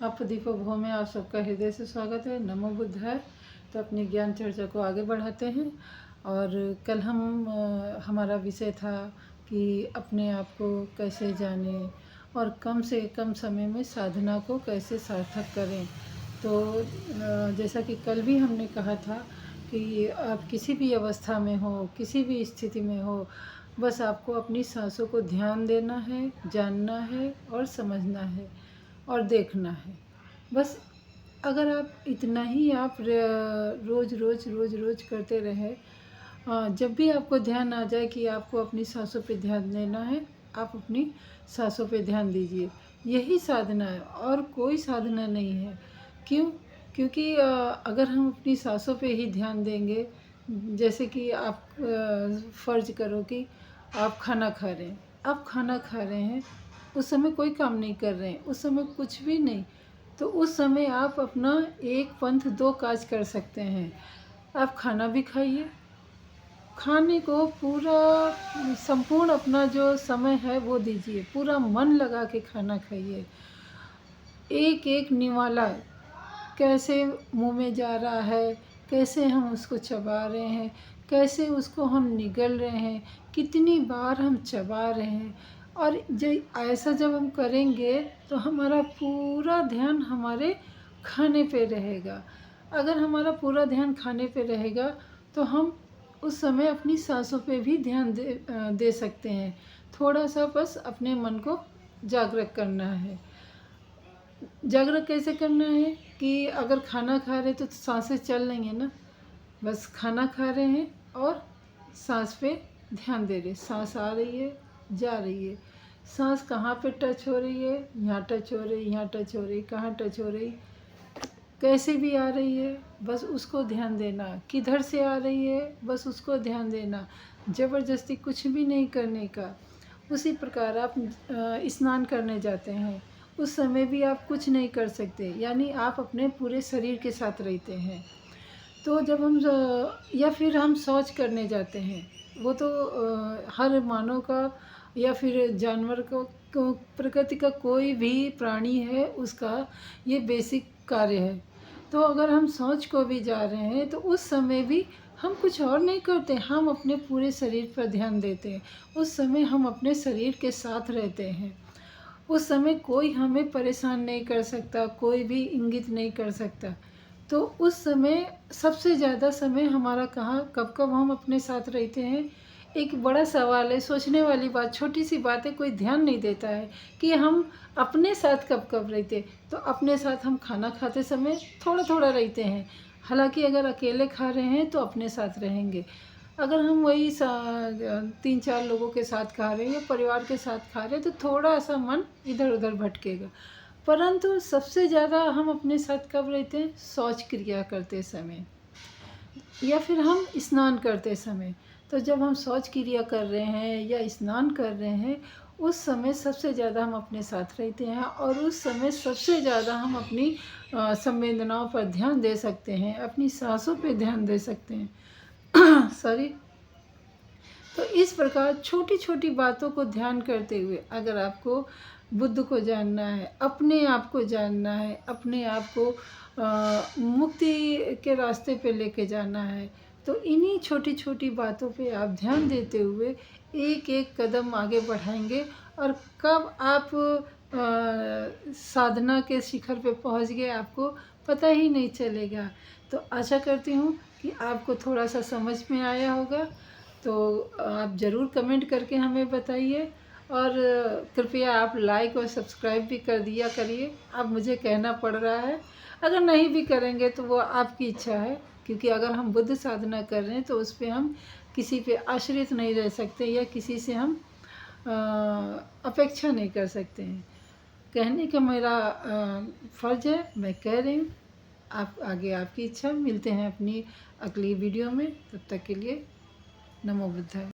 आप दीपक भव में आप सबका हृदय से स्वागत है। नमो बुद्धाय। तो अपनी ज्ञान चर्चा को आगे बढ़ाते हैं। और कल हमारा विषय था कि अपने आप को कैसे जाने और कम से कम समय में साधना को कैसे सार्थक करें। तो जैसा कि कल भी हमने कहा था कि आप किसी भी अवस्था में हो, किसी भी स्थिति में हो, बस आपको अपनी सांसों को ध्यान देना है, जानना है और समझना है और देखना है। बस अगर आप इतना ही आप रोज़ रोज़ रोज़ रोज़ करते रहे, जब भी आपको ध्यान आ जाए कि आपको अपनी सांसों पे ध्यान देना है, आप अपनी सांसों पे ध्यान दीजिए। यही साधना है और कोई साधना नहीं है। क्यों? क्योंकि अगर हम अपनी सांसों पे ही ध्यान देंगे, जैसे कि आप फ़र्ज़ करो कि आप खाना खा रहे हैं, उस समय कोई काम नहीं कर रहे हैं, उस समय कुछ भी नहीं, तो उस समय आप अपना एक पंथ दो काज कर सकते हैं। आप खाना भी खाइए, खाने को पूरा संपूर्ण अपना जो समय है वो दीजिए, पूरा मन लगा के खाना खाइए। एक एक निवाला कैसे मुंह में जा रहा है, कैसे हम उसको चबा रहे हैं, कैसे उसको हम निगल रहे हैं, कितनी बार हम चबा रहे हैं। और ऐसा जब हम करेंगे तो हमारा पूरा ध्यान हमारे खाने पे रहेगा। अगर हमारा पूरा ध्यान खाने पे रहेगा तो हम उस समय अपनी सांसों पे भी ध्यान दे सकते हैं। थोड़ा सा बस अपने मन को जागरूक करना है। जागरूक कैसे करना है कि अगर खाना खा रहे तो सांसें चल रही हैं ना, बस खाना खा रहे हैं और सांस पे ध्यान दे रहे। सांस आ रही है, जा रही है, सांस कहाँ पे टच हो रही है, यहाँ टच हो रही, यहाँ टच हो रही, कहाँ टच हो रही, कैसे भी आ रही है, बस उसको ध्यान देना। किधर से आ रही है, बस उसको ध्यान देना। ज़बरदस्ती कुछ भी नहीं करने का। उसी प्रकार आप स्नान करने जाते हैं, उस समय भी आप कुछ नहीं कर सकते, यानी आप अपने पूरे शरीर के साथ रहते हैं। तो जब हम या फिर हम शौच करने जाते हैं, वो तो हर मानव का या फिर जानवर को प्रकृति का कोई भी प्राणी है उसका ये बेसिक कार्य है। तो अगर हम शौच को भी जा रहे हैं तो उस समय भी हम कुछ और नहीं करते, हम अपने पूरे शरीर पर ध्यान देते हैं। उस समय हम अपने शरीर के साथ रहते हैं। उस समय कोई हमें परेशान नहीं कर सकता, कोई भी इंगित नहीं कर सकता। तो उस समय सबसे ज़्यादा समय हमारा कब कब हम अपने साथ रहते हैं, एक बड़ा सवाल है, सोचने वाली बात। छोटी सी बात है, कोई ध्यान नहीं देता है कि हम अपने साथ कब कब रहते। तो अपने साथ हम खाना खाते समय थोड़ा थोड़ा रहते हैं। हालांकि अगर अकेले खा रहे हैं तो अपने साथ रहेंगे। अगर हम वही 3-4 लोगों के साथ खा रहे हैं या परिवार के साथ खा रहे हैं तो थोड़ा सा मन इधर उधर भटकेगा। परंतु सबसे ज़्यादा हम अपने साथ कब रहते हैं? शौच क्रिया करते समय या फिर हम स्नान करते समय। तो जब हम शौच क्रिया कर रहे हैं या स्नान कर रहे हैं, उस समय सबसे ज़्यादा हम अपने साथ रहते हैं और उस समय सबसे ज़्यादा हम अपनी संवेदनाओं पर ध्यान दे सकते हैं, अपनी सांसों पे ध्यान दे सकते हैं। सॉरी। तो इस प्रकार छोटी छोटी बातों को ध्यान करते हुए अगर आपको बुद्ध को जानना है, अपने आप को जानना है, अपने आप को मुक्ति के रास्ते पे लेके जाना है, तो इन्हीं छोटी छोटी बातों पे आप ध्यान देते हुए एक एक कदम आगे बढ़ाएंगे और कब आप साधना के शिखर पे पहुंच गए आपको पता ही नहीं चलेगा। तो आशा करती हूँ कि आपको थोड़ा सा समझ में आया होगा। तो आप ज़रूर कमेंट करके हमें बताइए और कृपया आप लाइक और सब्सक्राइब भी कर दिया करिए। अब मुझे कहना पड़ रहा है, अगर नहीं भी करेंगे तो वो आपकी इच्छा है, क्योंकि अगर हम बुद्ध साधना कर रहे हैं तो उस पर हम किसी पे आश्रित नहीं रह सकते या किसी से हम अपेक्षा नहीं कर सकते हैं। कहने का मेरा फ़र्ज़ है, मैं कह रही हूँ। आप आगे आपकी इच्छा। मिलते हैं अपनी अगली वीडियो में, तब तक के लिए नमो बुद्धाय।